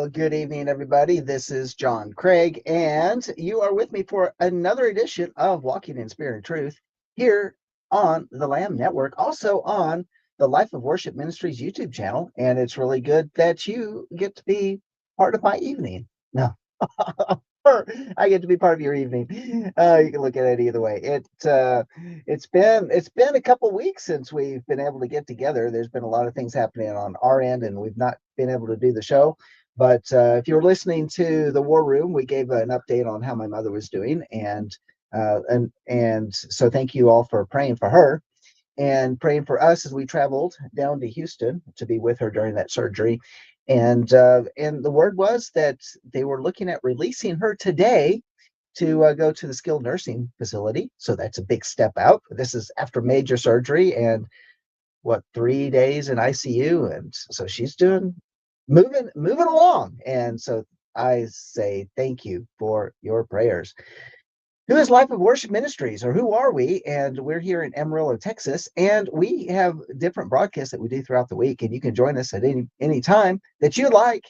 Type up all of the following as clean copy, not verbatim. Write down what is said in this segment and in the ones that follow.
Well, good evening, everybody. This is John Craig, and you are with me for another edition of Walking in Spirit and Truth here on the Lamb Network, also on the Life of Worship Ministries YouTube channel. And it's really good that you get to be part of my evening. No, or I get to be part of your evening. You can look at it either way. It's been a couple weeks since we've been able to get together. There's been a lot of things happening on our end, and we've not been able to do the show. But if you're listening to the War Room, we gave an update on how my mother was doing, and so thank you all for praying for her and praying for us as we traveled down to Houston to be with her during that surgery. And the word was that they were looking at releasing her today to go to the skilled nursing facility. So that's a big step out. This is after major surgery and what 3 days in ICU, and so she's doing moving along. And so I say thank you for your prayers. Who is Life of Worship Ministries, or who are we? And we're here in Amarillo, Texas, and we have different broadcasts that we do throughout the week, and you can join us at any time that you like.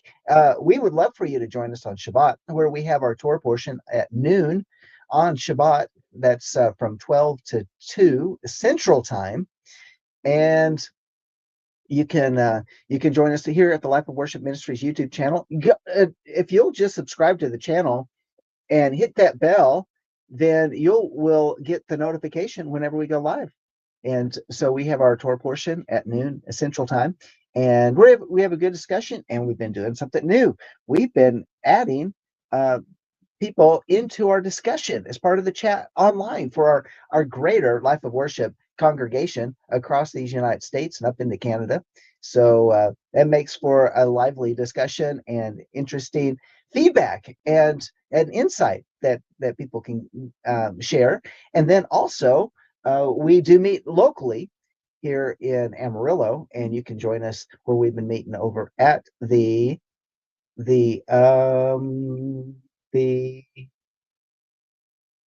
We would love for you to join us on Shabbat, where we have our Torah portion at noon on Shabbat. That's from 12 to 2 Central Time, and you can join us here at the Life of Worship Ministries YouTube channel. If you'll just subscribe to the channel and hit that bell, then you will get the notification whenever we go live. And so we have our Torah portion at noon Central Time, and we have a good discussion, and we've been doing something new. We've been adding people into our discussion as part of the chat online for our greater Life of Worship congregation across these United States and up into Canada. So that makes for a lively discussion and interesting feedback and insight that people can share. And then also we do meet locally here in Amarillo, and you can join us where we've been meeting over at the the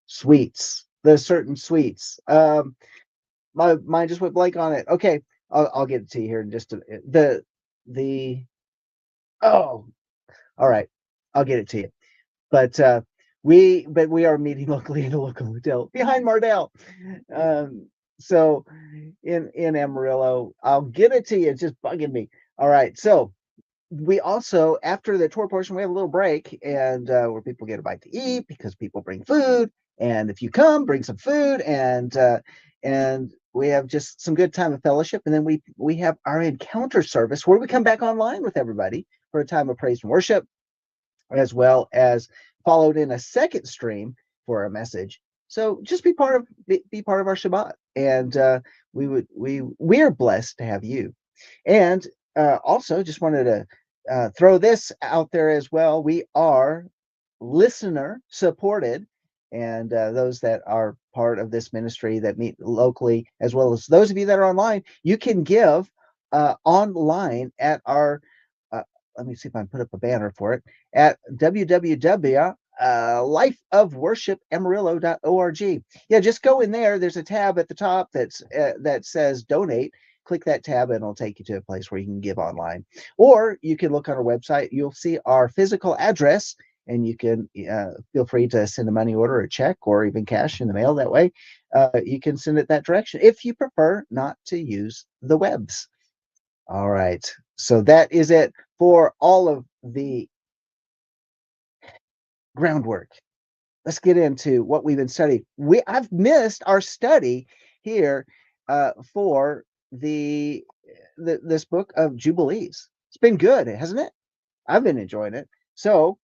suites, the certain suites. My mind just went blank on it. Okay, I'll get it to you here in just the oh, all right, I'll get it to you. But we are meeting locally in a local hotel behind Mardell. So in Amarillo, I'll get it to you. It's just bugging me. All right, so we also, after the tour portion, we have a little break, and where people get a bite to eat because people bring food, and if you come, bring some food, and we have just some good time of fellowship. And then we have our encounter service where we come back online with everybody for a time of praise and worship, as well as followed in a second stream for a message. So just be part of our Shabbat, and we are blessed to have you. And also, just wanted to throw this out there as well. We are listener supported, and those that are part of this ministry that meet locally, as well as those of you that are online, you can give online at our let me see if I can put up a banner for it at www.lifeofworshipamarillo.org. Yeah, just go in there. There's a tab at the top that says donate. Click that tab and it'll take you to a place where you can give online. Or you can look on our website. You'll see our physical address, and you can feel free to send a money order, a check, or even cash in the mail. That way, you can send it that direction if you prefer not to use the webs. All right. So that is it for all of the groundwork. Let's get into what we've been studying. I've missed our study here for this book of Jubilees. It's been good, hasn't it? I've been enjoying it. So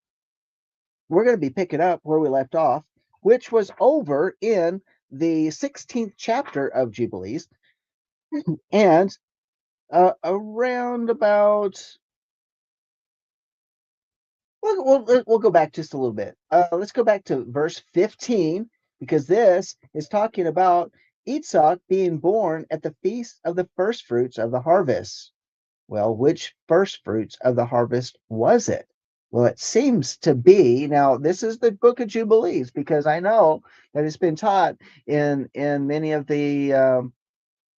we're going to be picking up where we left off, which was over in the 16th chapter of Jubilees, and around about we'll go back just a little bit. Let's go back to verse 15, because this is talking about Isaac being born at the feast of the first fruits of the harvest. Well, which first fruits of the harvest was it? Well, it seems to be, now this is the book of Jubilees, because I know that it's been taught in many of the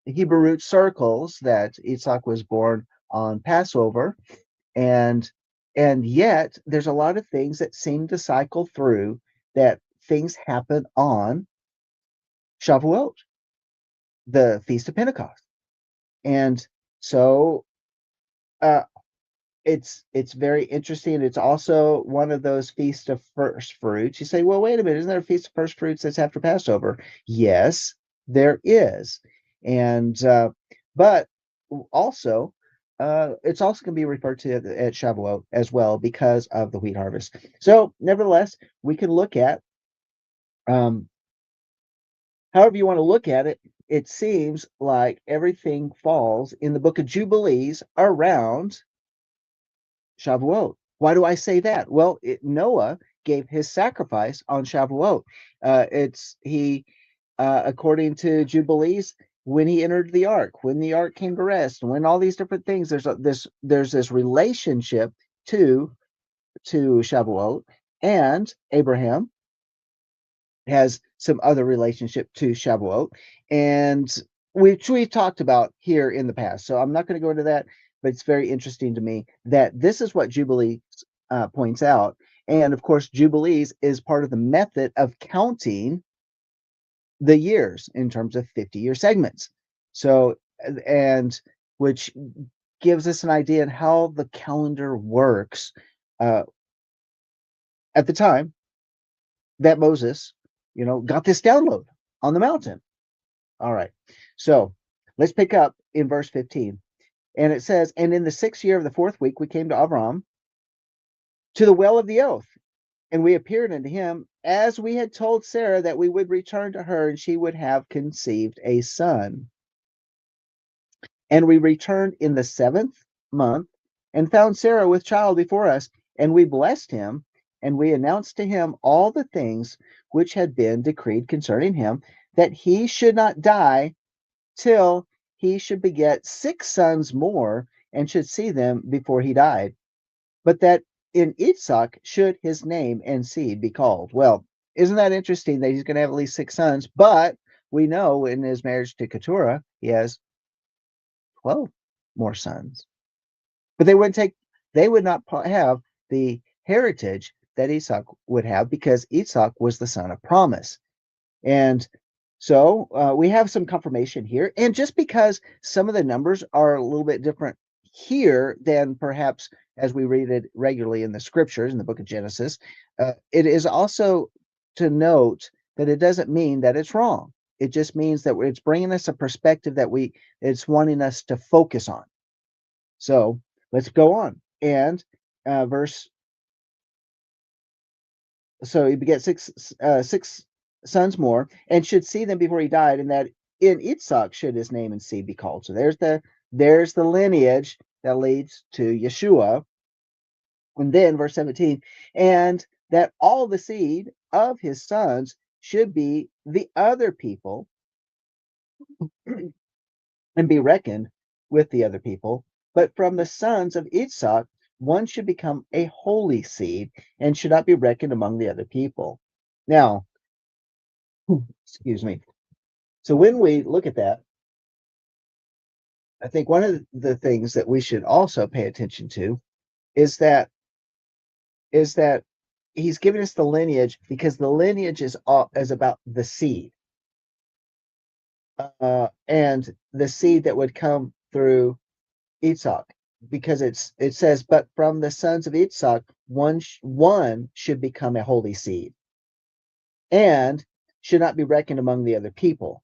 Hebrew root circles that Isaac was born on Passover, and And yet there's a lot of things that seem to cycle through, that things happen on Shavuot, the Feast of Pentecost. And so uh, it's very interesting. It's also one of those Feast of First Fruits. You say, well, wait a minute, isn't there a Feast of First Fruits that's after Passover? Yes, there is. And but also it's also going to be referred to at Shavuot as well because of the wheat harvest. So nevertheless, we can look at um, however you want to look at it. It seems like everything falls in the book of Jubilees around Shavuot. Why do I say that? Well, Noah gave his sacrifice on Shavuot. It's he, according to Jubilees, when he entered the ark, when the ark came to rest, when all these different things. There's this relationship to Shavuot, and Abraham has some other relationship to Shavuot, and which we talked about here in the past. So I'm not going to go into that, but it's very interesting to me that this is what Jubilee points out. And of course, Jubilees is part of the method of counting the years in terms of 50-year segments. So, and which gives us an idea of how the calendar works uh, at the time that Moses, got this download on the mountain. All right. So let's pick up in verse 15. And it says, and in the 6th year of the 4th week, we came to Avram to the well of the oath, and we appeared unto him as we had told Sarah that we would return to her and she would have conceived a son. And we returned in the 7th month and found Sarah with child before us, and we blessed him, and we announced to him all the things which had been decreed concerning him, that he should not die till he should beget 6 sons more, and should see them before he died, but that in Isaac should his name and seed be called. Well, isn't that interesting that he's going to have at least 6 sons? But we know in his marriage to Keturah, he has 12 more sons. But they would not have the heritage that Isaac would have, because Isaac was the son of promise. And so we have some confirmation here. And just because some of the numbers are a little bit different here than perhaps as we read it regularly in the scriptures in the book of Genesis, it is also to note that it doesn't mean that it's wrong. It just means that it's bringing us a perspective that it's wanting us to focus on. So let's go on. And verse so he begat six sons more, and should see them before he died, and that in Itzhak should his name and seed be called. So there's the lineage that leads to Yeshua. And then verse 17, and that all the seed of his sons should be the other people and be reckoned with the other people. But from the sons of Itzhak, one should become a holy seed and should not be reckoned among the other people. Now, excuse me. So when we look at that, I think one of the things that we should also pay attention to is that he's giving us the lineage, because the lineage is about the seed, and the seed that would come through Isaac, because it says, but from the sons of Isaac, one should become a holy seed and should not be reckoned among the other people,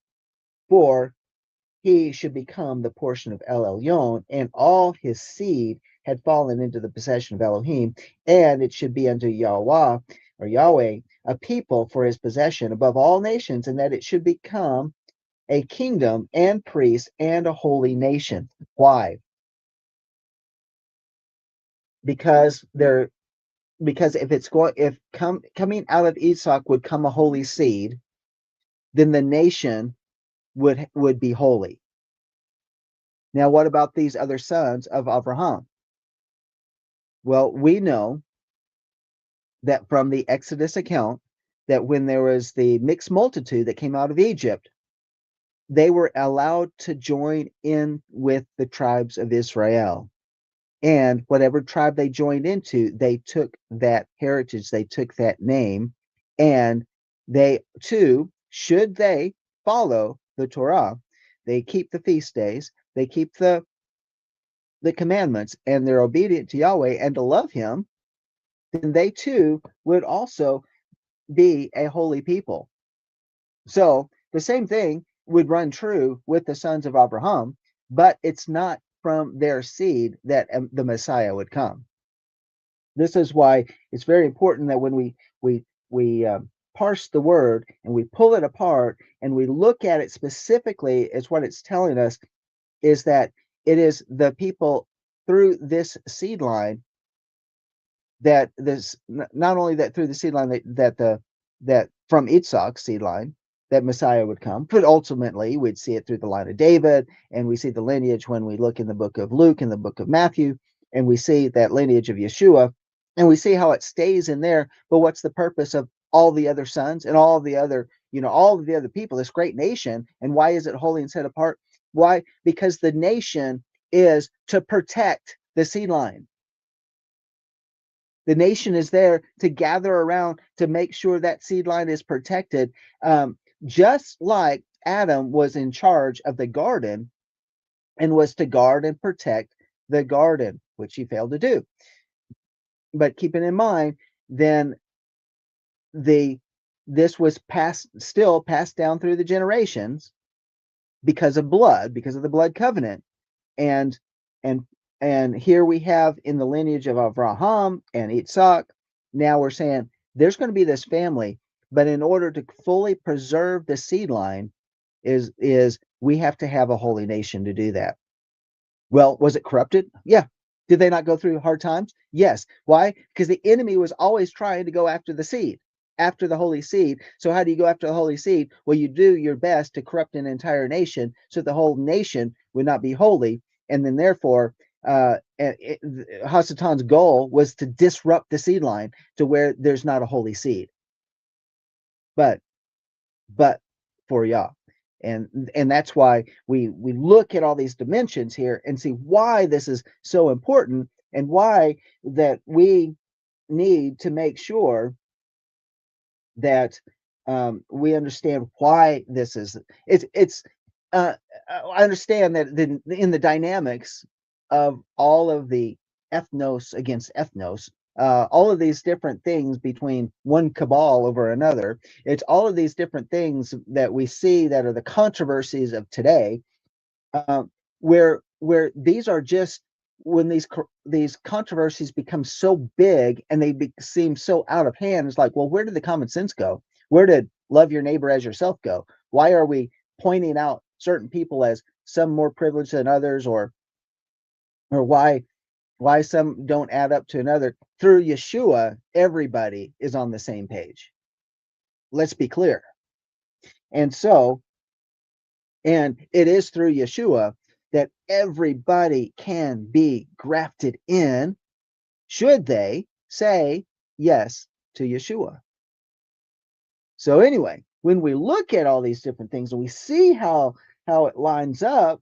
for he should become the portion of El Elyon, and all his seed had fallen into the possession of Elohim, and it should be unto Yahweh, or Yahweh, a people for his possession above all nations, and that it should become a kingdom and priest and a holy nation. Why? Because coming out of Isaac would come a holy seed, then the nation would be holy. Now, what about these other sons of Abraham? Well, we know that from the Exodus account, that when there was the mixed multitude that came out of Egypt, they were allowed to join in with the tribes of Israel. And whatever tribe they joined into, they took that heritage, they took that name, and they too, should they follow the Torah, they keep the feast days, they keep the commandments, and they're obedient to Yahweh and to love him, then they too would also be a holy people. So the same thing would run true with the sons of Abraham, but it's not from their seed that the Messiah would come. This is why it's very important that when we parse the word and we pull it apart and we look at it specifically, as what it's telling us is that it is the people through this seed line that this, not only that through the seed line that from Yitzhak's seed line that Messiah would come, but ultimately we'd see it through the line of David, and we see the lineage when we look in the book of Luke and the book of Matthew, and we see that lineage of Yeshua, and we see how it stays in there. But what's the purpose of all the other sons and all the other, all of the other people, this great nation, and why is it holy and set apart? Why? Because the nation is to protect the seed line. The nation is there to gather around to make sure that seed line is protected. Just like Adam was in charge of the garden and was to guard and protect the garden, which he failed to do. But keeping in mind, then this was still passed down through the generations because of blood, because of the blood covenant. And and and here we have in the lineage of Abraham and Isaac, now we're saying there's going to be this family, but in order to fully preserve the seed line, is we have to have a holy nation to do that. Well, was it corrupted? Yeah. Did they not go through hard times? Yes. Why? Because the enemy was always trying to go after the seed, after the holy seed. So how do you go after the holy seed? Well, you do your best to corrupt an entire nation so the whole nation would not be holy. And then therefore, Hasatan's goal was to disrupt the seed line to where there's not a holy seed. But for Yah. And that's why we look at all these dimensions here and see why this is so important, and why that we need to make sure that we understand why this is. It's I understand that in the dynamics of all of the ethnos against ethnos, all of these different things between one cabal over another, it's all of these different things that we see that are the controversies of today, uh, where these are just, when these controversies become so big and they seem so out of hand, it's like, well, where did the common sense go? Where did love your neighbor as yourself go? Why are we pointing out certain people as some more privileged than others, or why some don't add up to another? Through Yeshua, everybody is on the same page. Let's be clear. And it is through Yeshua that everybody can be grafted in, should they say yes to Yeshua. So anyway, when we look at all these different things and we see how it lines up,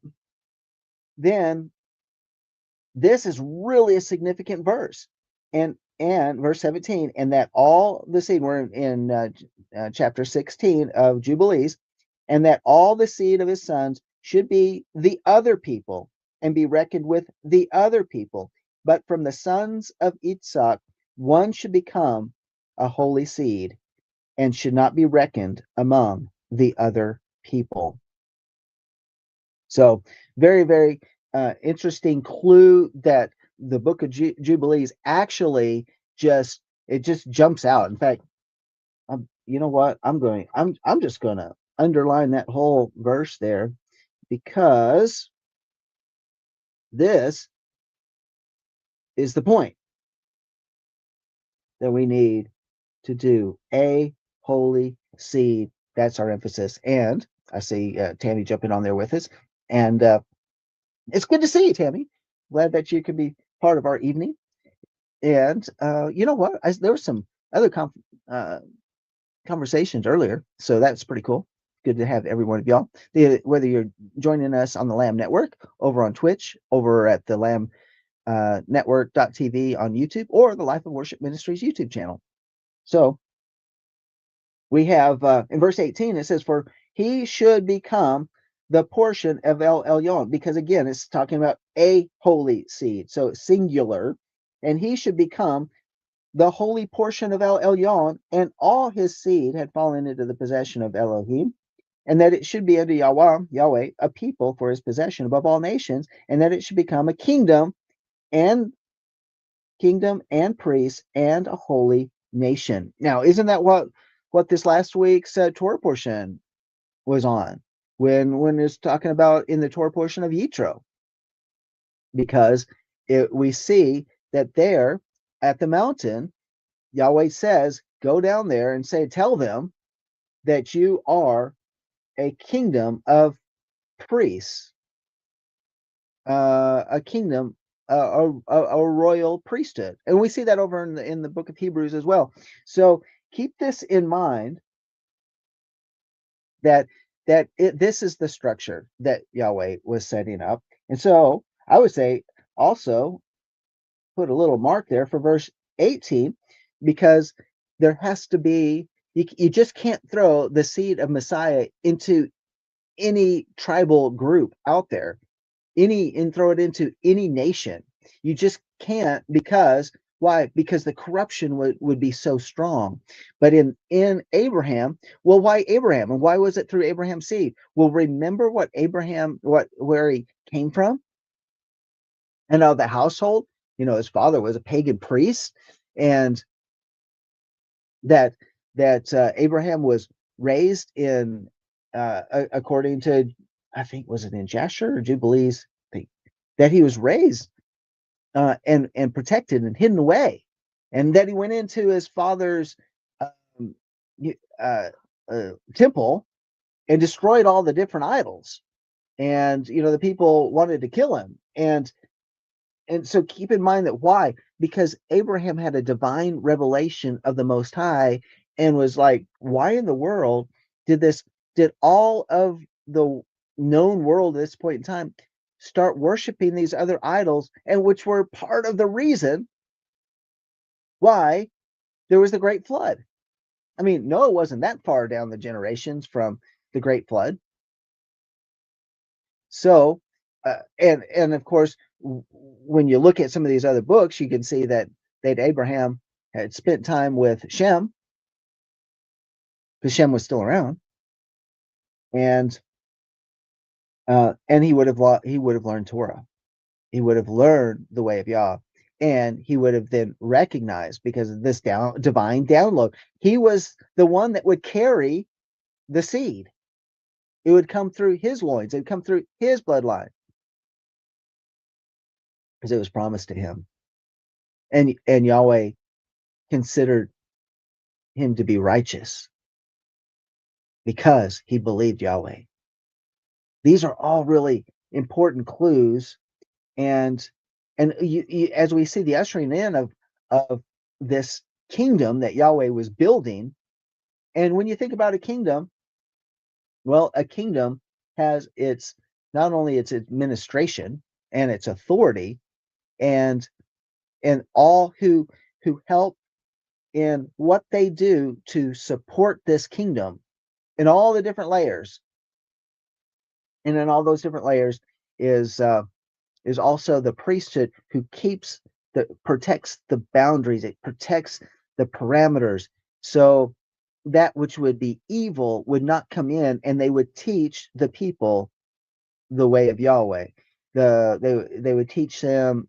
then this is really a significant verse. And verse 17, and that all the seed, we're in chapter 16 of Jubilees, and that all the seed of his sons should be the other people and be reckoned with the other people. But from the sons of Yitzhak, one should become a holy seed and should not be reckoned among the other people. So very, very interesting clue that the book of Jubilees actually just jumps out. In fact, you know what? I'm just going to underline that whole verse there, because this is the point that we need to do a holy seed. That's our emphasis. And I see Tammy jumping on there with us, and it's good to see you, Tammy. Glad that you could be part of our evening. And you know what? There were some other conversations earlier, so that's pretty cool. Good to have every one of y'all. Whether you're joining us on the Lamb Network, over on Twitch, over at the Lamb network.tv on YouTube, or the Life of Worship Ministries YouTube channel. So we have in verse 18, it says, for he should become the portion of El Elyon, because again, it's talking about a holy seed, so singular, and he should become the holy portion of El Elyon, and all his seed had fallen into the possession of Elohim, and that it should be unto Yahweh, a people for his possession above all nations, and that it should become a and priest and a holy nation. Now, isn't that what this last week's Torah portion was on? When it's talking about in the Torah portion of Yitro, because we see that there at the mountain, Yahweh says, go down there and tell them that you are a kingdom of priests, a kingdom, a royal priesthood. And we see that over in the book of Hebrews as well. So keep this in mind, that this is the structure that Yahweh was setting up. And so I would say also put a little mark there for verse 18, because there has to be, you just can't throw the seed of Messiah into any tribal group out there, and throw it into any nation. You just can't, because why? Because the corruption would be so strong. But in Abraham, well, why Abraham? And why was it through Abraham's seed? Well, remember where he came from? And the household, his father was a pagan priest, and that Abraham was raised in, according to, I think, was it in Jasher or Jubilees, that he was raised and protected and hidden away, and that he went into his father's um, temple and destroyed all the different idols, and the people wanted to kill him, and so keep in mind that why? Because Abraham had a divine revelation of the Most High, and was like, why in the world did all of the known world at this point in time start worshiping these other idols, and which were part of the reason why there was the great flood? I mean, Noah wasn't that far down the generations from the great flood. So, and of course, when you look at some of these other books, you can see that Abraham had spent time with Shem, because Shem was still around, and he would have learned Torah. He would have learned the way of Yah, and he would have then recognized, because of this divine download, he was the one that would carry the seed. It would come through his loins. It would come through his bloodline, because it was promised to him. And Yahweh considered him to be righteous because he believed Yahweh. These are all really important clues, and as we see the ushering in of this kingdom that Yahweh was building. And when you think about a kingdom, well, a kingdom has not only its administration and its authority, and all who help in what they do to support this kingdom in all the different layers. And in all those different layers is also the priesthood, who protects the boundaries. It protects the parameters, so that which would be evil would not come in, and they would teach the people the way of Yahweh. They would teach them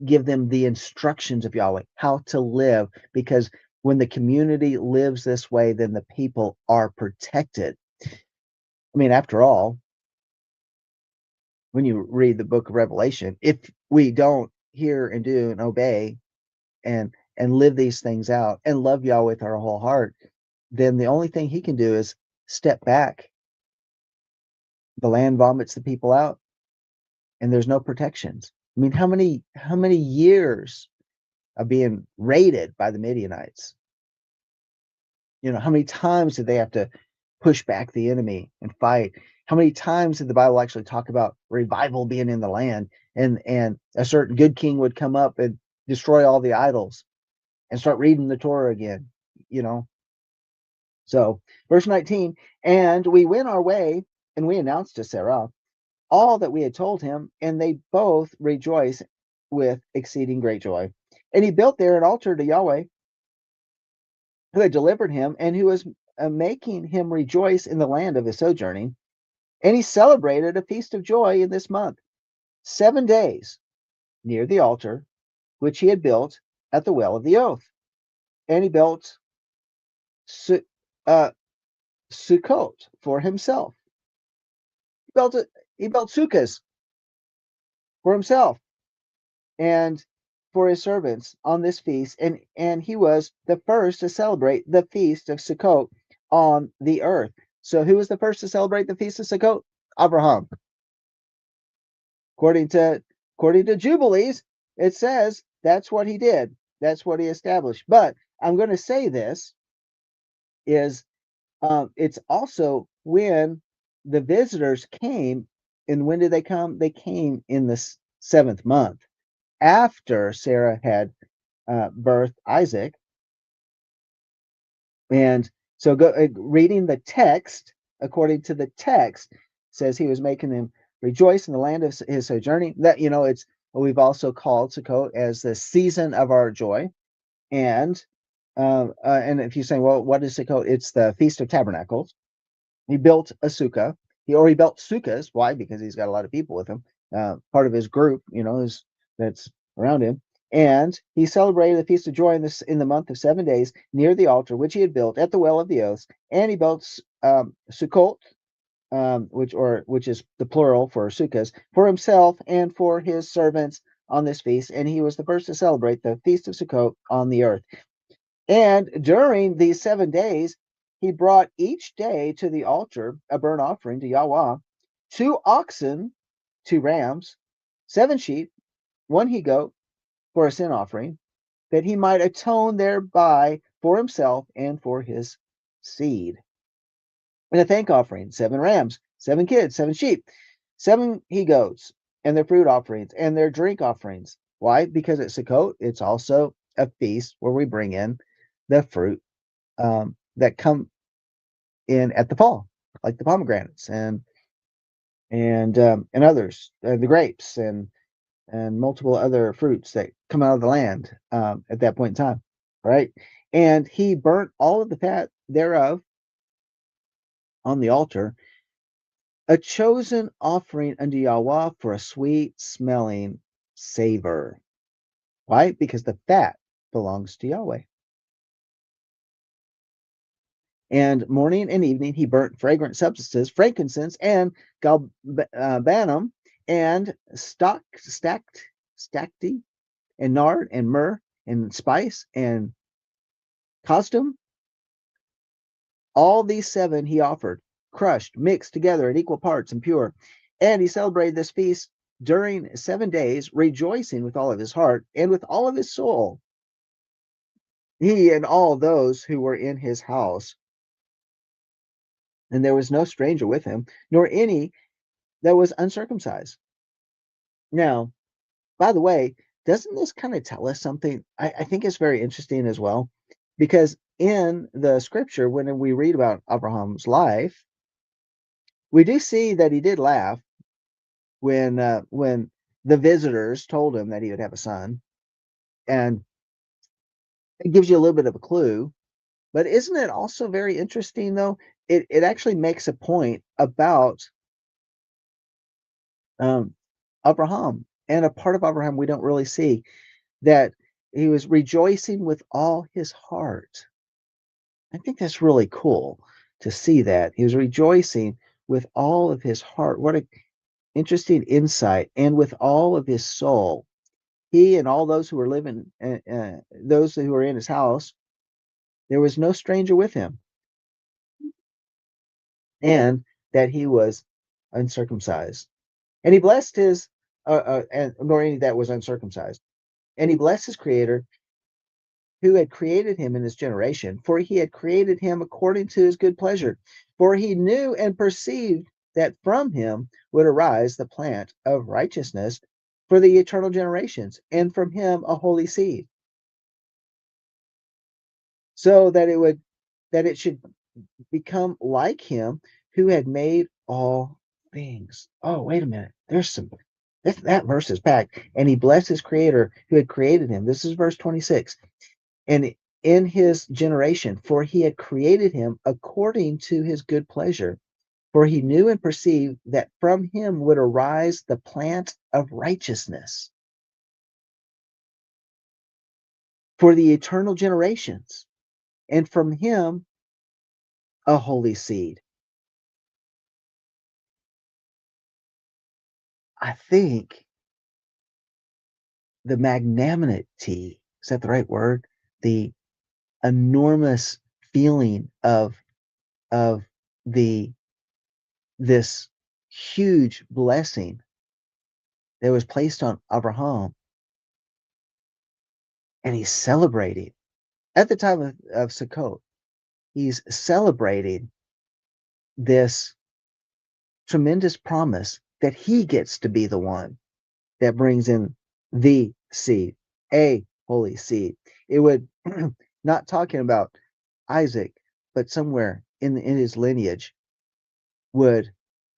give them the instructions of Yahweh, how to live, because when the community lives this way, then the people are protected. I mean, after all, when you read the book of Revelation, if we don't hear and do and obey and live these things out and love Yahweh with our whole heart, then the only thing he can do is step back. The land vomits the people out, and there's no protections. I mean, how many years of being raided by the Midianites? How many times did they have to push back the enemy and fight? How many times did the Bible actually talk about revival being in the land? and a certain good king would come up and destroy all the idols and start reading the Torah again, you know. So, verse 19, and we went our way, and we announced to Sarah all that we had told him, and they both rejoiced with exceeding great joy. And he built there an altar to Yahweh, who had delivered him, and who was making him rejoice in the land of his sojourning. And he celebrated a feast of joy in this month, 7 days, near the altar which he had built at the well of the oath. And he built uh, Sukkot for himself. He built sukkahs for himself and for his servants on this feast, and he was the first to celebrate the feast of Sukkot on the earth. So who was the first to celebrate the feast of Sukkot? Abraham. According to Jubilees, it says that's what he did. That's what he established. But I'm going to say this is it's also when the visitors came, and when did they come? They came in the seventh month after Sarah had birthed Isaac. And so reading the text, according to the text, says he was making them rejoice in the land of his sojourning. That, you know, it's we've also called Sukkot as the season of our joy. And if you're saying, well, what is Sukkot? It's the Feast of Tabernacles. He built a sukkah. He built sukkahs. Why? Because he's got a lot of people with him. Part of his group, you know, is that's around him. And he celebrated the feast of joy in the month of 7 days near the altar which he had built at the well of the oaths. And he built Sukkot, which is the plural for sukkahs, for himself and for his servants on this feast. And he was the first to celebrate the feast of Sukkot on the earth. And during these 7 days, he brought each day to the altar a burnt offering to Yahweh, 2 oxen, 2 rams, 7 sheep, 1 he-goat for a sin offering, that he might atone thereby for himself and for his seed. And a thank offering, 7 rams, 7 kids, 7 sheep, 7 he-goats, and their fruit offerings and their drink offerings. Why? Because at Sukkot, it's also a feast where we bring in the fruit that come in at the fall, like the pomegranates and others, the grapes and multiple other fruits that come out of the land at that point in time, right? And he burnt all of the fat thereof on the altar, a chosen offering unto Yahweh for a sweet smelling savor. Why? Because the fat belongs to Yahweh. And morning and evening he burnt fragrant substances, frankincense, and galbanum, and stacte, and nard, and myrrh, and spice, and costume. All these 7 he offered, crushed, mixed together in equal parts and pure. And he celebrated this feast during 7 days, rejoicing with all of his heart and with all of his soul, he and all those who were in his house. And there was no stranger with him, nor any that was uncircumcised. Now, by the way, doesn't this kind of tell us something? I think it's very interesting as well, because in the scripture, when we read about Abraham's life, we do see that he did laugh when the visitors told him that he would have a son, and it gives you a little bit of a clue. But isn't it also very interesting, though? It actually makes a point about Abraham, and a part of Abraham we don't really see, that he was rejoicing with all his heart. I think that's really cool to see that. He was rejoicing with all of his heart. What an interesting insight. And with all of his soul. He and all those who were living, those who were in his house, there was no stranger with him. And that he was uncircumcised. And he blessed his, and nor any that was uncircumcised. And he blessed his creator who had created him in his generation, for he had created him according to his good pleasure. For he knew and perceived that from him would arise the plant of righteousness, for the eternal generations, and from him a holy seed, so that it should become like him who had made all things. Oh, wait a minute. That verse is packed. And he blessed his creator who had created him. This is verse 26. And in his generation, for he had created him according to his good pleasure. For he knew and perceived that from him would arise the plant of righteousness for the eternal generations, and from him a holy seed. I think the magnanimity, is that the right word? The enormous feeling of the this huge blessing that was placed on Abraham, and he's celebrating at the time of Sukkot. He's celebrating this tremendous promise that he gets to be the one that brings in the seed, a holy seed. It would not talking about Isaac, but somewhere in his lineage would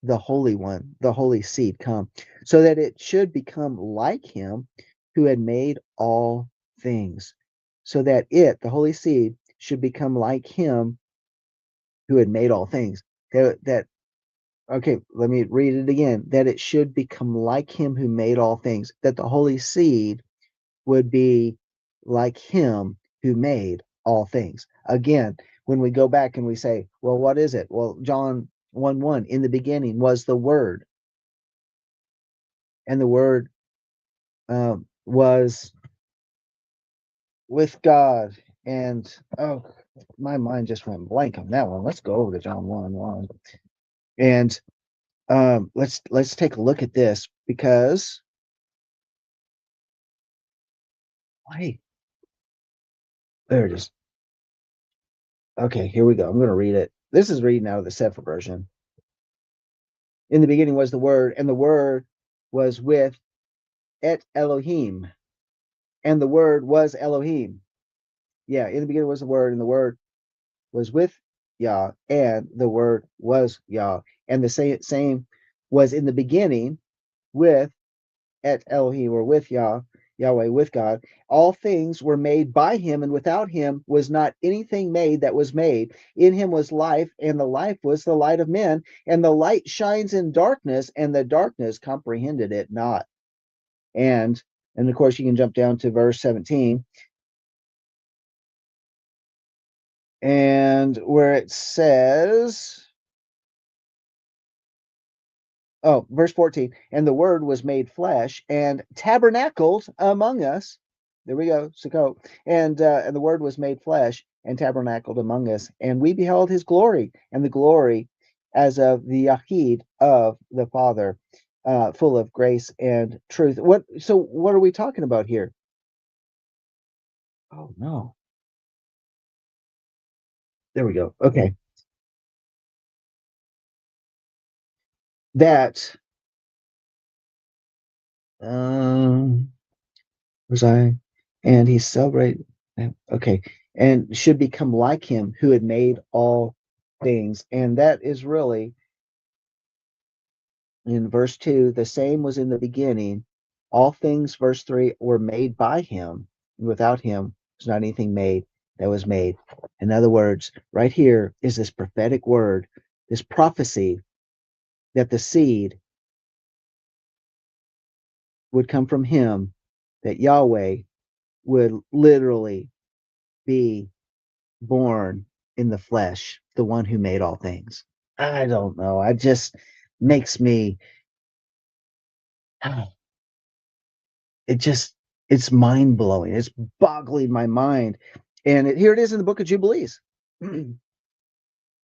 the Holy One, the Holy Seed come, so that it should become like him who had made all things, so that it, the Holy Seed, should become like him who had made all things. That okay, let me read it again. That it should become like him who made all things, that the Holy Seed would be like him who made all things. Again, when we go back and we say, well, what is it? Well, John 1:1, in the beginning was the Word, and the Word was with God. And oh, my mind just went blank on that one. Let's go over to John 1:1. And let's take a look at this, because wait, there it is. Okay, here we go. I'm going to read it. This is reading out of the Sefer version. In the beginning was the Word, and the Word was with et Elohim, and the Word was Elohim. Yeah, in the beginning was the Word, and the Word was with Yah, and the Word was Yah, and the same was in the beginning with et Elohim, or with Yah, Yahweh, with God. All things were made by him, and without him was not anything made that was made. In him was life, and the life was the light of men, and the light shines in darkness, and the darkness comprehended it not. And of course, you can jump down to verse 17, and where it says, oh, verse 14, and the Word was made flesh and tabernacled among us. There we go, Sukkot. And the Word was made flesh and tabernacled among us, and we beheld his glory, and the glory as of the Yahid of the Father, full of grace and truth. So what are we talking about here? Oh no. There we go. Okay. That was I, and he celebrated. Okay, and should become like him who had made all things, and that is really in verse 2. The same was in the beginning. All things, verse 3, were made by him, and without him was not anything made that was made. In other words, right here is this prophetic word, this prophecy that the seed would come from him, that Yahweh would literally be born in the flesh, the one who made all things. I don't know. It just makes me, it just, it's mind blowing. It's boggling my mind. And here it is in the book of Jubilees. And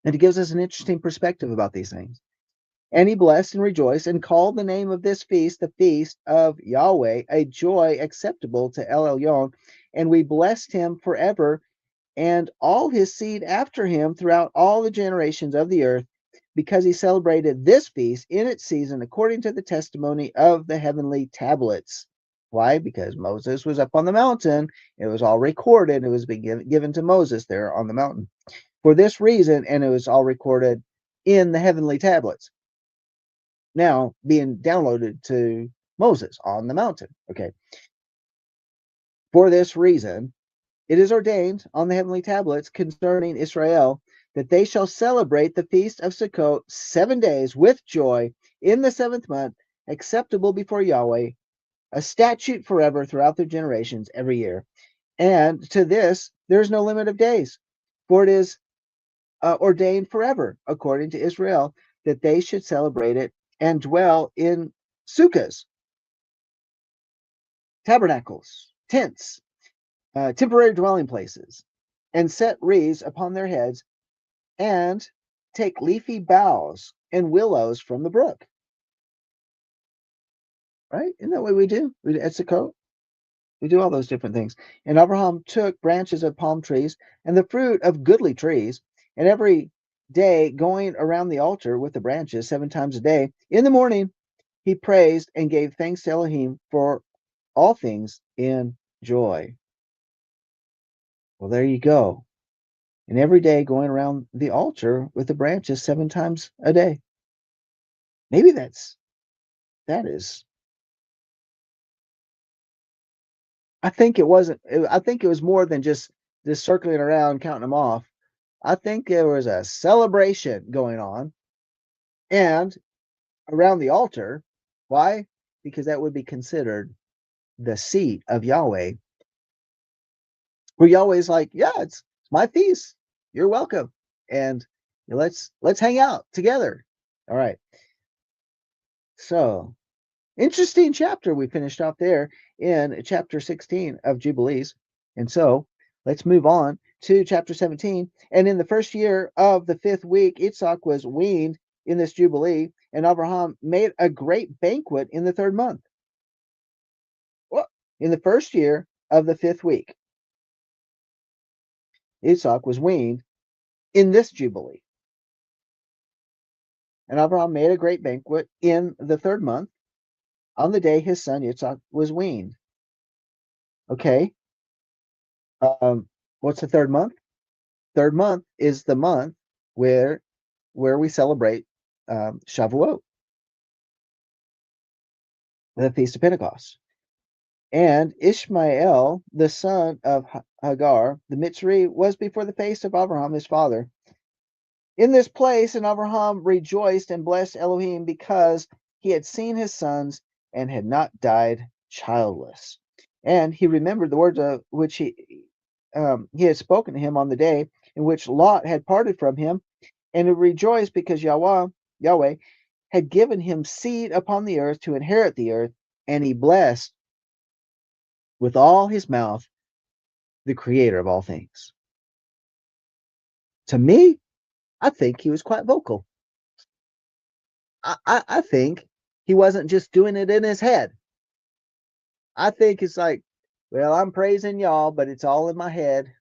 it gives us an interesting perspective about these things. And he blessed and rejoiced and called the name of this feast the feast of Yahweh, a joy acceptable to El Elyon. And we blessed him forever, and all his seed after him throughout all the generations of the earth. because he celebrated this feast in its season according to the testimony of the heavenly tablets. Why? Because Moses was up on the mountain. It was all recorded. It was being given to Moses there on the mountain. For this reason, and it was all recorded in the heavenly tablets. Now being downloaded to Moses on the mountain. Okay. For this reason, it is ordained on the heavenly tablets concerning Israel that they shall celebrate the feast of Sukkot 7 days with joy in the 7th month, acceptable before Yahweh, a statute forever throughout their generations every year. And to this, there is no limit of days, for it is ordained forever, according to Israel, that they should celebrate it and dwell in sukkahs, tabernacles, tents, temporary dwelling places, and set wreaths upon their heads, and take leafy boughs and willows from the brook. Right? Isn't that what we do? At Sukkot, we do all those different things. And Abraham took branches of palm trees and the fruit of goodly trees, and every day going around the altar with the branches 7 times a day, in the morning he praised and gave thanks to Elohim for all things in joy. Well, there you go. And every day going around the altar with the branches 7 times a day. Maybe that is. I think it wasn't. I think it was more than just circling around counting them off. I think there was a celebration going on, and around the altar. Why? Because that would be considered the seat of Yahweh, where Yahweh's like, yeah, it's my feast. You're welcome, and let's hang out together. All right. So interesting chapter we finished off there in chapter 16 of Jubilees. And so let's move on to chapter 17. And in the first year of the 5th week, Yitzhak was weaned in this Jubilee, and Abraham made a great banquet in the 3rd month. Well, in the first year of the 5th week, Yitzhak was weaned in this Jubilee. And Abraham made a great banquet in the 3rd month on the day his son Yitzhak was weaned. Okay. What's the 3rd month? 3rd month is the month where we celebrate Shavuot, the Feast of Pentecost. And Ishmael, the son of Hagar, the Mitzri, was before the face of Abraham, his father, in this place, and Abraham rejoiced and blessed Elohim because he had seen his sons and had not died childless. And he remembered the words of which he had spoken to him on the day in which Lot had parted from him, and he rejoiced because Yahweh had given him seed upon the earth to inherit the earth, and he blessed with all his mouth the creator of all things. To me, I think he was quite vocal. I think he wasn't just doing it in his head. I think it's like, well, I'm praising y'all, but it's all in my head.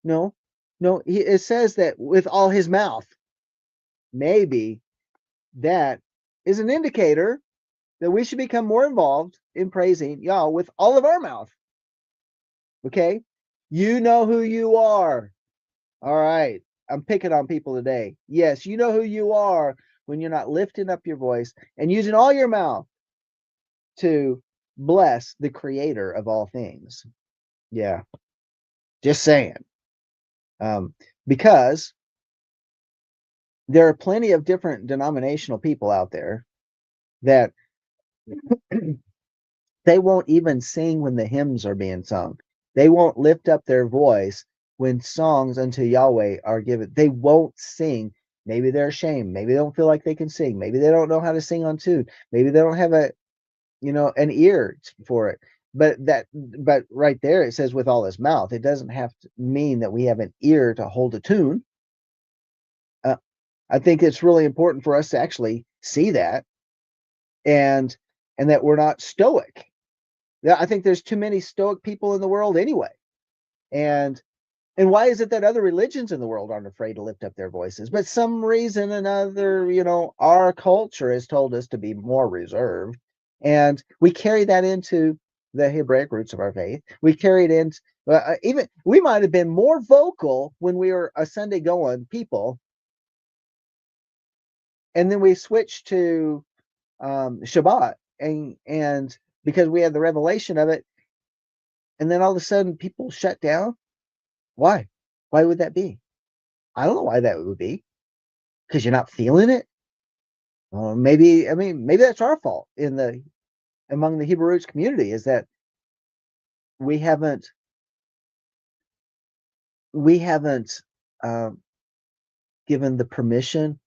No, it says that with all his mouth. Maybe that is an indicator that we should become more involved in praising y'all with all of our mouth. Okay? You know who you are. All right. I'm picking on people today. Yes, you know who you are when you're not lifting up your voice and using all your mouth to bless the creator of all things. Yeah. Just saying. Because there are plenty of different denominational people out there that they won't even sing when the hymns are being sung. They won't lift up their voice when songs unto Yahweh are given. They won't sing. Maybe they're ashamed. Maybe they don't feel like they can sing. Maybe they don't know how to sing on tune. Maybe they don't have an ear for it. But right there it says with all his mouth. It doesn't have to mean that we have an ear to hold a tune. I think it's really important for us to actually see that, and that we're not stoic. I think there's too many stoic people in the world anyway. And And why is it that other religions in the world aren't afraid to lift up their voices? But some reason or another, our culture has told us to be more reserved. And we carry that into the Hebraic roots of our faith. We carry it in, even we might have been more vocal when we were a Sunday going people. And then we switched to Shabbat, and because we had the revelation of it, and then all of a sudden people shut down. Why? Why would that be? I don't know why that would be. Because you're not feeling it. Maybe that's our fault among the Hebrew roots community, is that we haven't we haven't um, given the permission,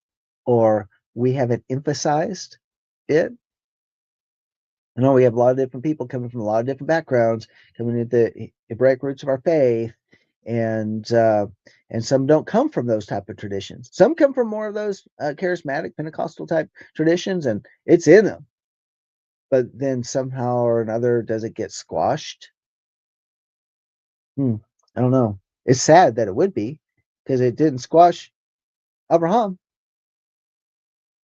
or we haven't emphasized it. I know we have a lot of different people coming from a lot of different backgrounds, coming into the Hebraic roots of our faith, and some don't come from those type of traditions. Some come from more of those charismatic Pentecostal type traditions, and it's in them. But then somehow or another, does it get squashed? Hmm, I don't know. It's sad that it would be, because it didn't squash Abraham.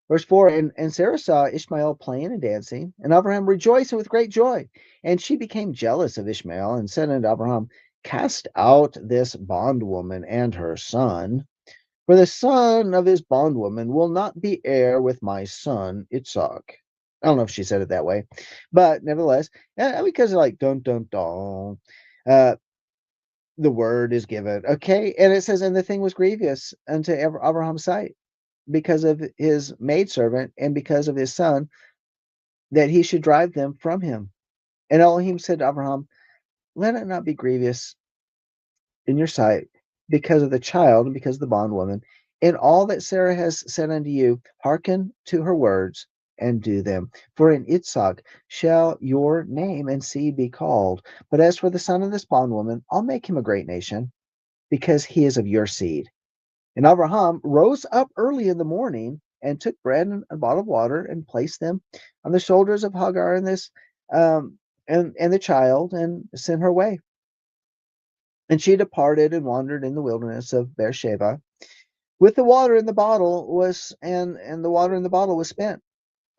Verse 4, and Sarah saw Ishmael playing and dancing, and Abraham rejoiced with great joy. And she became jealous of Ishmael and said unto Abraham, Cast out this bondwoman and her son, for the son of his bondwoman will not be heir with my son Isaac. I don't know if she said it that way, but nevertheless, because like dun dun dun, uh, the word is given. Okay, and it says, and the thing was grievous unto Abraham's sight, because of his maidservant and because of his son, that he should drive them from him. And Elohim said to Abraham, Let it not be grievous in your sight because of the child and because of the bondwoman. In all that Sarah has said unto you, hearken to her words and do them. For in Isaac shall your name and seed be called. But as for the son of this bondwoman, I'll make him a great nation, because he is of your seed. And Abraham rose up early in the morning and took bread and a bottle of water and placed them on the shoulders of Hagar and this and the child, and sent her way. And she departed and wandered in the wilderness of Beersheba. With the water in the bottle was and the water in the bottle was spent,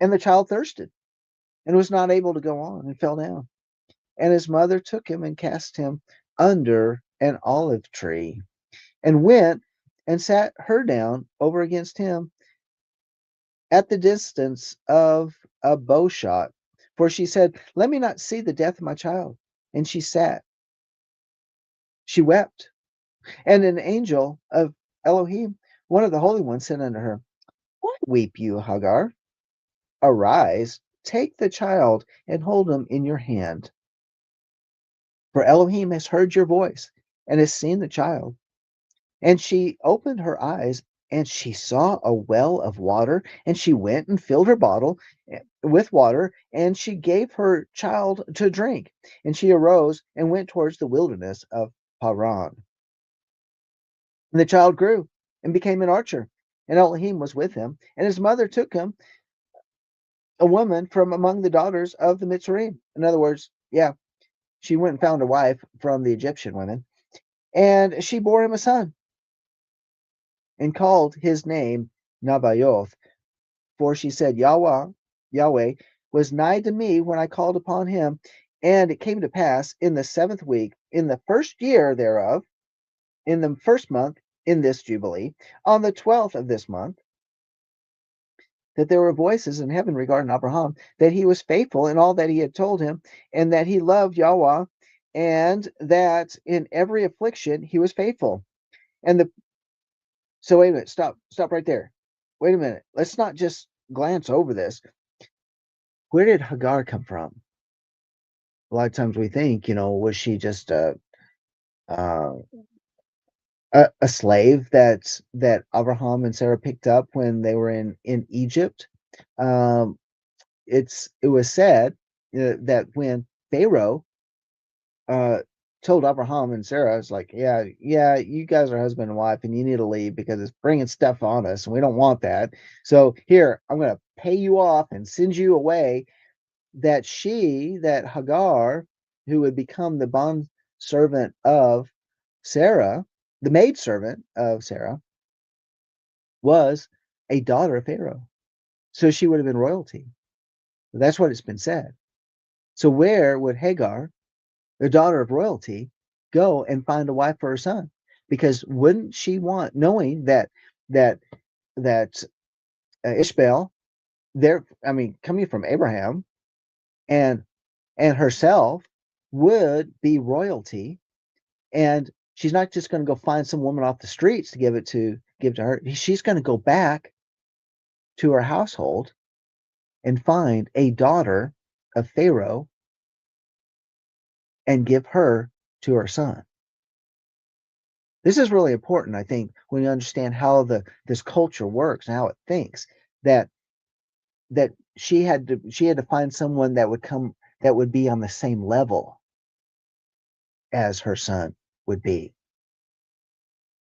and the child thirsted and was not able to go on, and fell down. And his mother took him and cast him under an olive tree, and went and sat her down over against him at the distance of a bow shot. For she said, Let me not see the death of my child. And she sat, she wept. And an angel of Elohim, one of the holy ones, said unto her, Why weep you, Hagar? Arise, take the child, and hold him in your hand. For Elohim has heard your voice, and has seen the child. And she opened her eyes, and she saw a well of water, and she went and filled her bottle with water, and she gave her child to drink. And she arose and went towards the wilderness of Paran. And the child grew and became an archer, and Elohim was with him. And his mother took him, a woman from among the daughters of the Mitzrayim. In other words, yeah, she went and found a wife from the Egyptian women, and she bore him a son, and called his name Nabayoth. For she said, Yahweh was nigh to me when I called upon him. And it came to pass in the 7th week, in the 1st year thereof, in the 1st month, in this Jubilee, on the 12th of this month, that there were voices in heaven regarding Abraham, that he was faithful in all that he had told him, and that he loved Yahweh, and that in every affliction he was faithful. And so wait a minute, stop right there. Wait a minute. Let's not just glance over this. Where did Hagar come from? A lot of times we think, was she just uh, a slave that Abraham and Sarah picked up when they were in Egypt? Um, it was said that when Pharaoh uh, told Abraham and Sarah, it's like, yeah, you guys are husband and wife, and you need to leave because it's bringing stuff on us, and we don't want that. So here, I'm going to pay you off and send you away. That Hagar, who would become the bond servant of Sarah, the maidservant of Sarah was a daughter of Pharaoh. So she would have been royalty. That's what it's been said. So where would Hagar, the daughter of royalty, go and find a wife for her son? Because wouldn't she want, knowing that that Ishmael, there, I mean, coming from Abraham and herself would be royalty, and she's not just going to go find some woman off the streets to give to her. She's going to go back to her household and find a daughter of Pharaoh and give her to her son. This is really important, I think, when you understand how this culture works and how it thinks, that she had to find someone that would be on the same level as her son would be.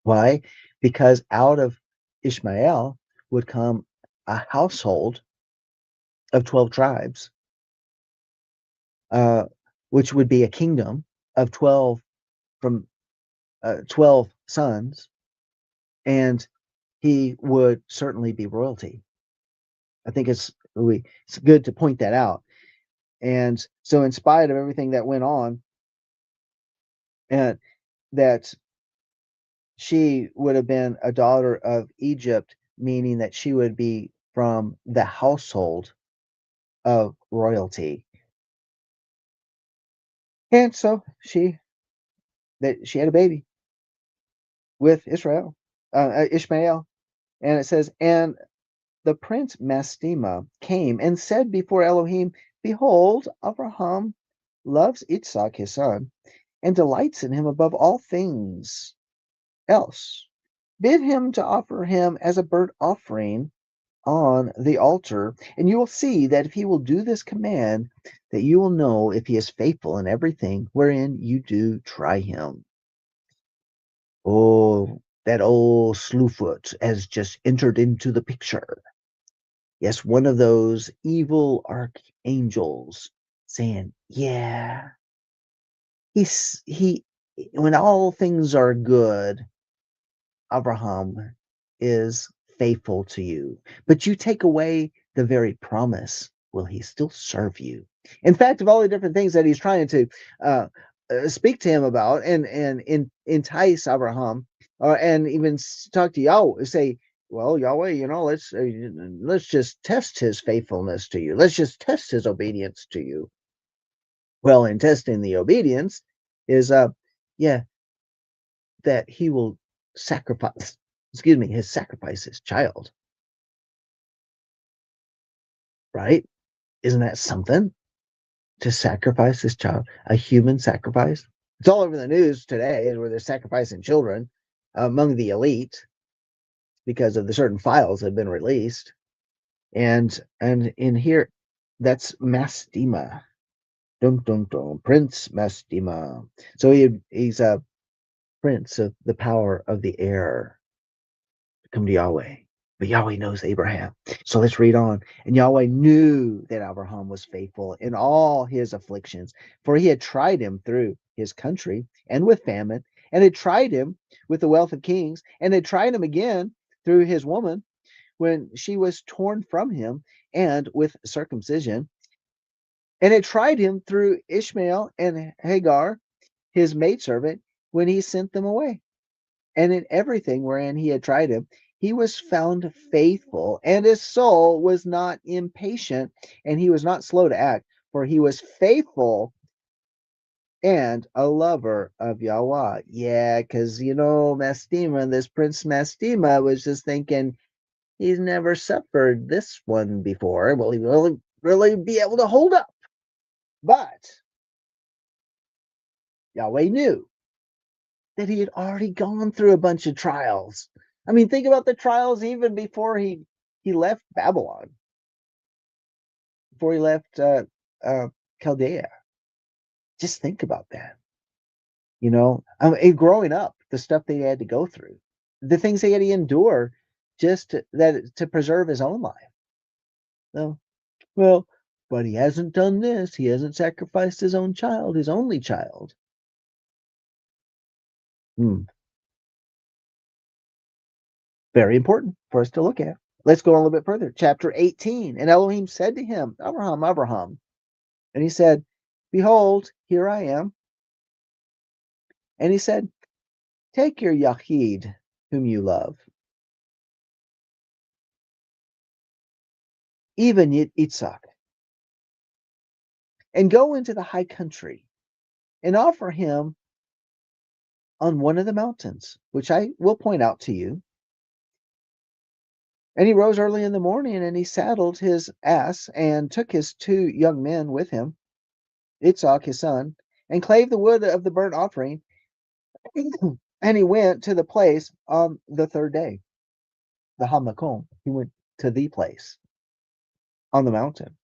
Why? Because out of Ishmael would come a household of 12 tribes, uh, which would be a kingdom of 12 from 12 sons, and he would certainly be royalty. I think it's good to point that out. And so, in spite of everything that went on, and that she would have been a daughter of Egypt, meaning that she would be from the household of royalty. And so she had a baby with Ishmael, and it says, and the prince Mastema came and said before Elohim, behold, Abraham loves Isaac his son, and delights in him above all things else. Bid him to offer him as a burnt offering on the altar, and you will see that if he will do this command, that you will know if he is faithful in everything wherein you do try him. Oh, that old Slewfoot has just entered into the picture. Yes, one of those evil archangels saying, yeah, he when all things are good, Abraham is faithful to you. But you take away the very promise, will he still serve you? In fact, of all the different things that he's trying to speak to him about and entice Abraham, and even talk to Yahweh, say, well, Yahweh, let's just test his faithfulness to you. Let's just test his obedience to you. Well, in testing the obedience is, yeah, that he will sacrifice, his sacrifice his child, right? Isn't that something, to sacrifice his child, a human sacrifice? It's all over the news today where they're sacrificing children among the elite because of the certain files that have been released. And in here, that's Mastema. Dun dun dun, Prince Mastema. So he's a prince of the power of the air. Come to Yahweh. But Yahweh knows Abraham. So let's read on. And Yahweh knew that Abraham was faithful in all his afflictions, for he had tried him through his country and with famine, and had tried him with the wealth of kings, and had tried him again through his woman when she was torn from him, and with circumcision, and had tried him through Ishmael and Hagar, his maidservant, when he sent them away. And in everything wherein he had tried him, he was found faithful, and his soul was not impatient, and he was not slow to act, for he was faithful and a lover of Yahweh. Yeah, because Mastema, this Prince Mastema, was just thinking he's never suffered this one before. Will he really be able to hold up? But Yahweh knew that he had already gone through a bunch of trials. I mean, think about the trials even before he left Babylon, before he left Chaldea. Just think about that. Growing up, the stuff that he had to go through, the things he had to endure just to preserve his own life. So, well, but he hasn't done this. He hasn't sacrificed his own child, his only child. Hmm. Very important for us to look at. Let's go on a little bit further. Chapter 18. And Elohim said to him, Abraham, Abraham. And he said, Behold, here I am. And he said, Take your Yahid, whom you love, even Yitzhak, and go into the high country and offer him on one of the mountains, which I will point out to you. And he rose early in the morning, and he saddled his ass and took his 2 young men with him, Yitzhak his son, and clave the wood of the burnt offering. And he went to the place on the third day, the Hamakom. He went to the place on the mountain,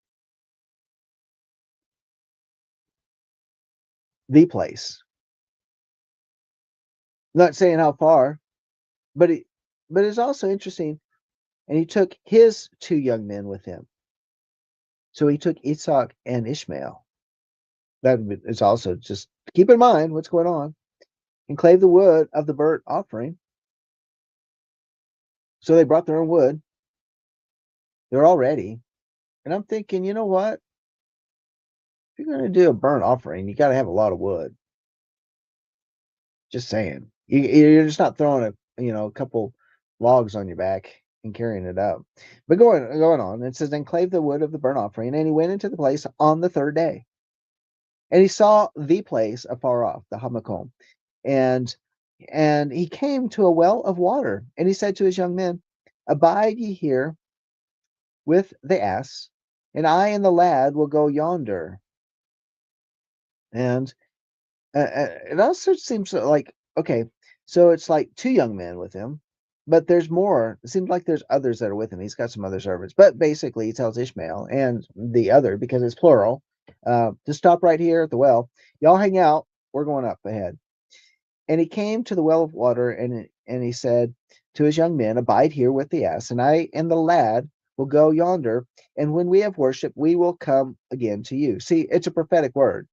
the place. Not saying how far, but it's also interesting. And he took his 2 young men with him. So he took Isaac and Ishmael. That is also just keep in mind what's going on. And clave the wood of the burnt offering. So they brought their own wood. They're all ready. And I'm thinking, you know what? If you're going to do a burnt offering, you got to have a lot of wood. Just saying. You're just not throwing a couple logs on your back and carrying it up. But going on, it says, then clave the wood of the burnt offering, and he went into the place on the third day. And he saw the place afar off, the Hamakom. And he came to a well of water, and he said to his young men, Abide ye here with the ass, and I and the lad will go yonder. And it also seems like, okay, so it's like 2 young men with him, but there's more. It seems like there's others that are with him. He's got some other servants, but basically he tells Ishmael and the other, because it's plural, to stop right here at the well. Y'all hang out. We're going up ahead. And he came to the well of water, and he said to his young men, Abide here with the ass, and I and the lad will go yonder, and when we have worship, we will come again to you. See, it's a prophetic word.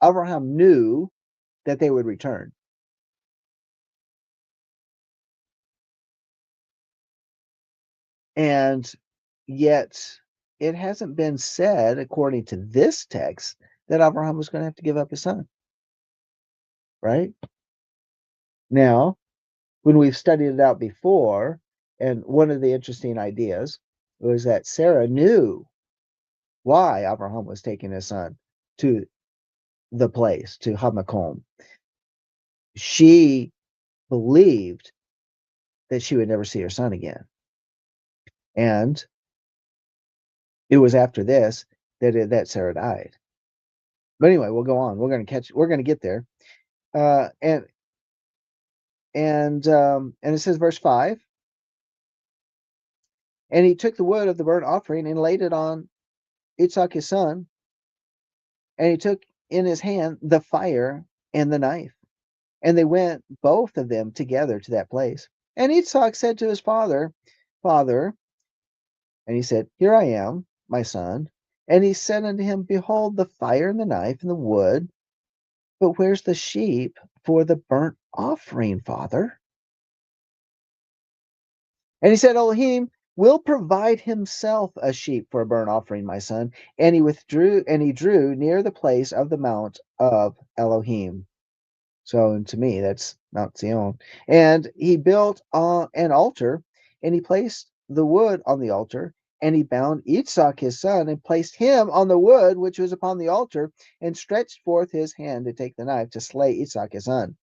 Abraham knew that they would return. And yet it hasn't been said, according to this text, that Abraham was going to have to give up his son. Right? Now, when we've studied it out before, and one of the interesting ideas was that Sarah knew why Abraham was taking his son to the place, to Hamakom. She believed that she would never see her son again. And it was after this that Sarah died. But anyway, we'll go on. We're going to get there. And it says, verse 5, and he took the wood of the burnt offering and laid it on Isaac his son, and he took in his hand the fire and the knife, and they went both of them together to that place. And Isaac said to his father, Father, and he said, Here I am, my son. And he said unto him, Behold, the fire and the knife and the wood, but where's the sheep for the burnt offering, father? And he said, Elohim will provide himself a sheep for a burnt offering, my son. And he drew near the place of the mount of Elohim. So, and to me, that's Mount Zion. And he built an altar, and he placed the wood on the altar, and he bound Isaac his son, and placed him on the wood which was upon the altar, and stretched forth his hand to take the knife to slay Isaac his son.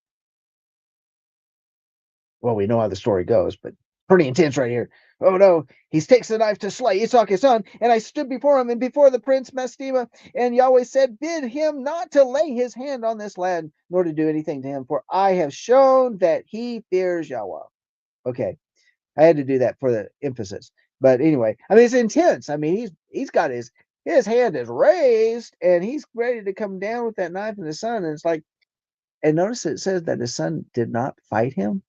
Well, we know how the story goes, but pretty intense right here. Oh no, he takes the knife to slay Isaac his son, and I stood before him and before the prince Mastema, and Yahweh said, Bid him not to lay his hand on this lad, nor to do anything to him, for I have shown that he fears Yahweh. Okay, I had to do that for the emphasis. But anyway, I mean, it's intense. I mean, he's got his hand is raised, and he's ready to come down with that knife in his son, and it's like, and notice it says that his son did not fight him.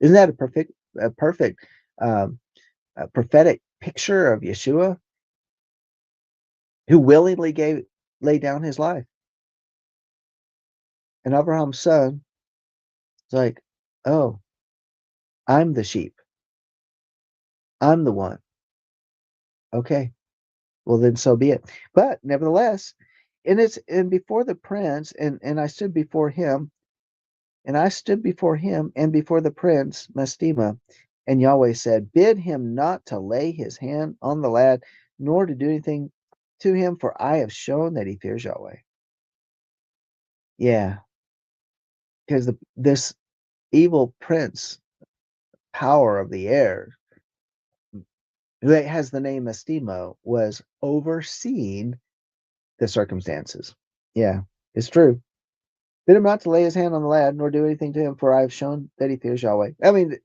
Isn't that a perfect a prophetic picture of Yeshua, who willingly laid down his life? And Abraham's son is like, oh, I'm the sheep. I'm the one. Okay. Well, then so be it. But nevertheless, and before the prince, and I stood before him, and I stood before him and before the prince Mastema, and Yahweh said, "Bid him not to lay his hand on the lad, nor to do anything to him, for I have shown that he fears Yahweh." Yeah, because this evil prince, power of the air, that has the name Mastemo, was overseeing the circumstances. Yeah, it's true. Bid him not to lay his hand on the lad, nor do anything to him, for I have shown that he fears Yahweh. I mean,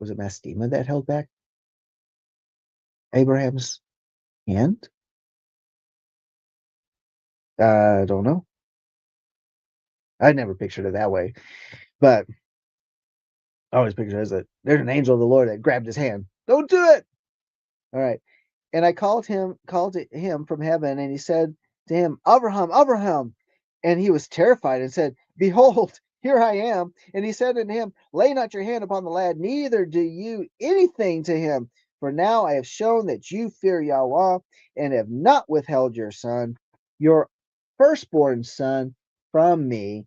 was it Mastema that held back Abraham's hand? I don't know. I never pictured it that way, but I always pictured it as there's an angel of the Lord that grabbed his hand. Don't do it. All right. And I called to him from heaven, and he said to him, Abraham, Abraham. And he was terrified and said, Behold, here I am. And he said unto him, Lay not your hand upon the lad, neither do you anything to him. For now I have shown that you fear Yahweh, and have not withheld your son, your firstborn son, from me.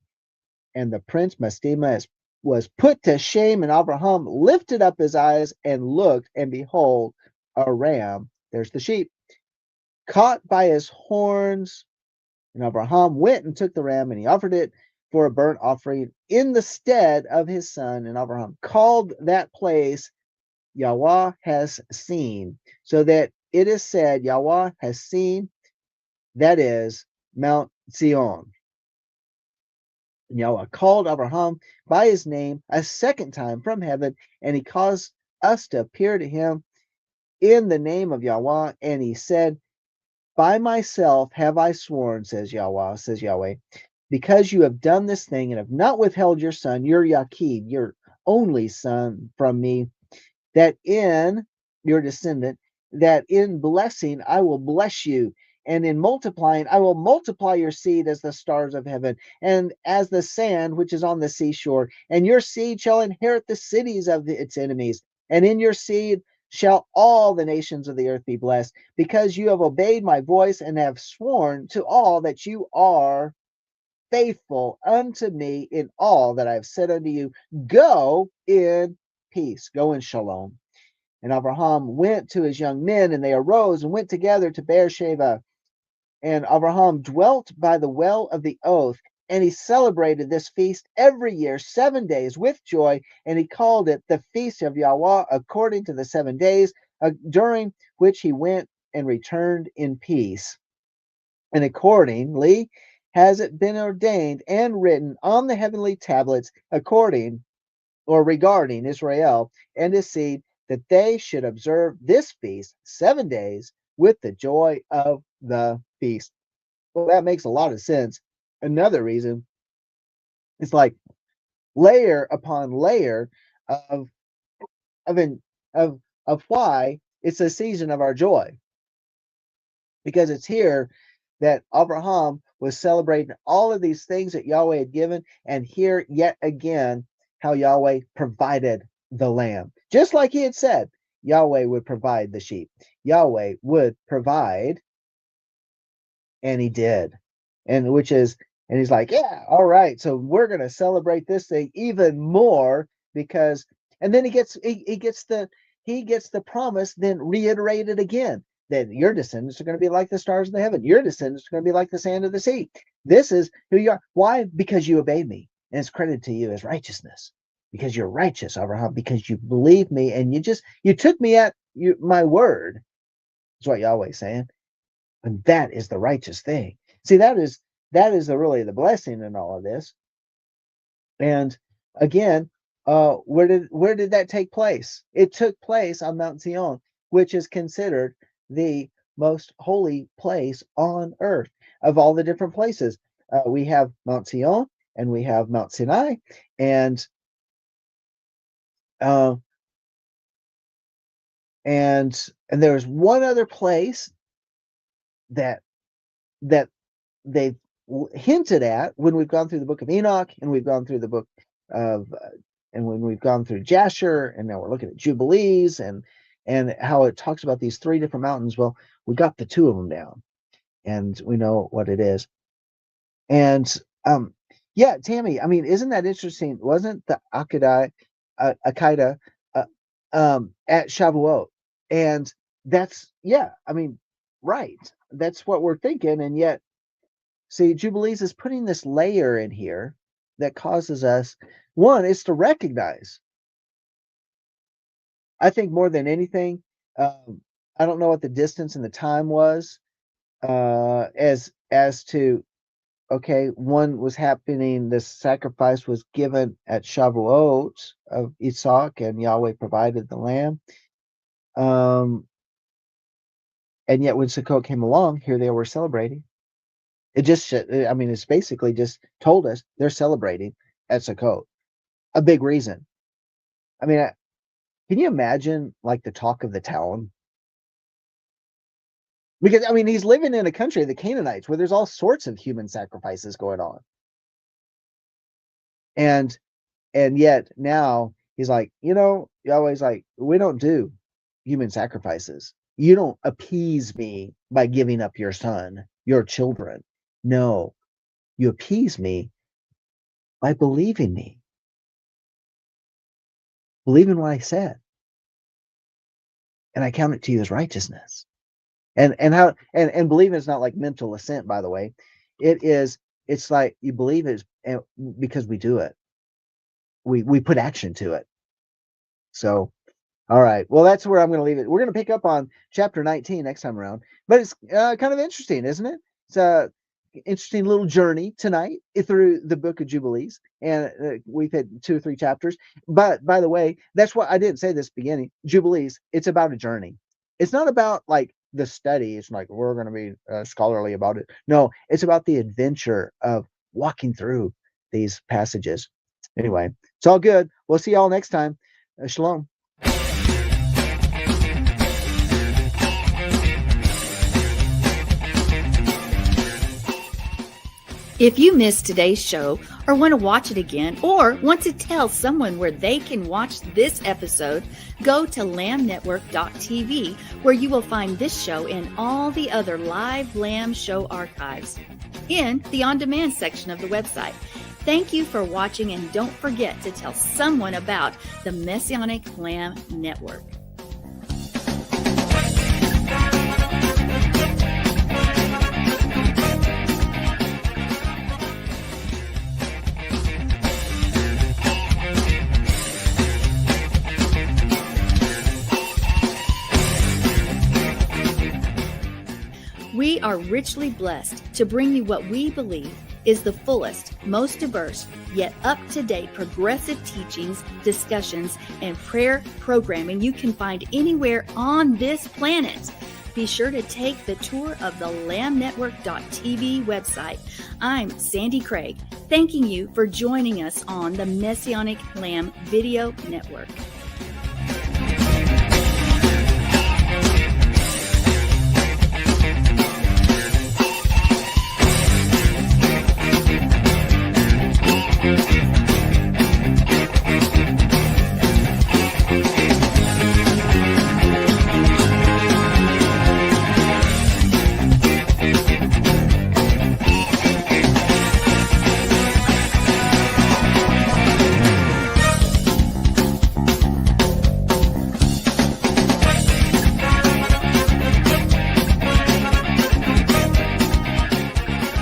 And the prince Mastema was put to shame, and Abraham lifted up his eyes and looked, and behold, a ram, there's the sheep, caught by his horns. And Abraham went and took the ram, and he offered it for a burnt offering in the stead of his son. And Abraham called that place Yahweh has seen, so that it is said, Yahweh has seen, that is Mount Zion. And Yahweh called Abraham by his name a second time from heaven, and he caused us to appear to him in the name of Yahweh. And he said, By myself have I sworn, says Yahweh, because you have done this thing and have not withheld your son, your Yaqid, your only son, from me, that in your descendant, that in blessing I will bless you, and in multiplying I will multiply your seed as the stars of heaven, and as the sand which is on the seashore. And your seed shall inherit the cities of its enemies, and in your seed shall all the nations of the earth be blessed, because you have obeyed my voice and have sworn to all that you are faithful unto me in all that I have said unto you. Go in peace, go in shalom. And Abraham went to his young men, and they arose and went together to Beersheba. And Abraham dwelt by the well of the oath, and he celebrated this feast every year, 7 days, with joy. And he called it the feast of Yahweh, according to the 7 days, during which he went and returned in peace. And accordingly has it been ordained and written on the heavenly tablets, according or regarding Israel and his seed, that they should observe this feast 7 days with the joy of the feast. Well, that makes a lot of sense. Another reason, it's like layer upon layer of of in, of why it's a season of our joy, because it's here that Abraham was celebrating all of these things that Yahweh had given, and here yet again how Yahweh provided the lamb. Just like he had said, Yahweh would provide the sheep. Yahweh would provide, and he did. And he's like, yeah, all right, so we're going to celebrate this thing even more, because and then he gets the promise then reiterated again, that your descendants are going to be like the stars in the heaven. Your descendants are going to be like the sand of the sea. This is who you are. Why? Because you obeyed me, and it's credited to you as righteousness, because you're righteous, Abraham, because you believed me, and you took me at my word. Is what Yahweh's saying. And that is the righteous thing. See, that is really the blessing in all of this. And again, where did that take place? It took place on Mount Zion, which is considered the most holy place on earth. Of all the different places, we have Mount Zion and we have Mount Sinai, and uh, and there's one other place that that they've hinted at when we've gone through the book of Enoch, and we've gone through the book of and when we've gone through Jasher, and now we're looking at Jubilees, and how it talks about these 3 different mountains. Well, we got the 2 of them down, and we know what it is. And yeah, Tammy, I mean, isn't that interesting? Wasn't the Akida at Shavuot? And that's, yeah, I mean, right. That's what we're thinking. And yet, see, Jubilees is putting this layer in here that causes us, one, is to recognize. I think more than anything, I don't know what the distance and the time was, as to, okay, one was happening, this sacrifice was given at Shavuot of Isaac, and Yahweh provided the lamb. And yet when Sukkot came along, here they were celebrating. It just, I mean, it's basically just told us they're celebrating at Sukkot. A big reason. I mean, can you imagine like the talk of the town? Because, I mean, he's living in a country of the Canaanites where there's all sorts of human sacrifices going on. And yet now he's like, Yahweh's like, we don't do human sacrifices. You don't appease me by giving up your son, your children. No, you appease me by believing me. Believe in what I said. And I count it to you as righteousness. And believing is not like mental assent, by the way. It's like you believe it because we do it. We put action to it. So, all right. Well, that's where I'm going to leave it. We're going to pick up on chapter 19 next time around. But it's kind of interesting, isn't it? It's a interesting little journey tonight through the book of Jubilees. And we've had 2 or 3 chapters. But by the way, that's what I didn't say this beginning. Jubilees, it's about a journey. It's not about like the study. It's like we're going to be scholarly about it. No, it's about the adventure of walking through these passages. Anyway, it's all good. We'll see y'all next time. Shalom. If you missed today's show or want to watch it again or want to tell someone where they can watch this episode, go to lambnetwork.tv where you will find this show and all the other live Lamb show archives in the on-demand section of the website. Thank you for watching, and don't forget to tell someone about the Messianic Lamb Network. We are richly blessed to bring you what we believe is the fullest, most diverse, yet up-to-date progressive teachings, discussions, and prayer programming you can find anywhere on this planet. Be sure to take the tour of the lambnetwork.tv website. I'm Sandi Craig, thanking you for joining us on the Messianic Lamb Video Network.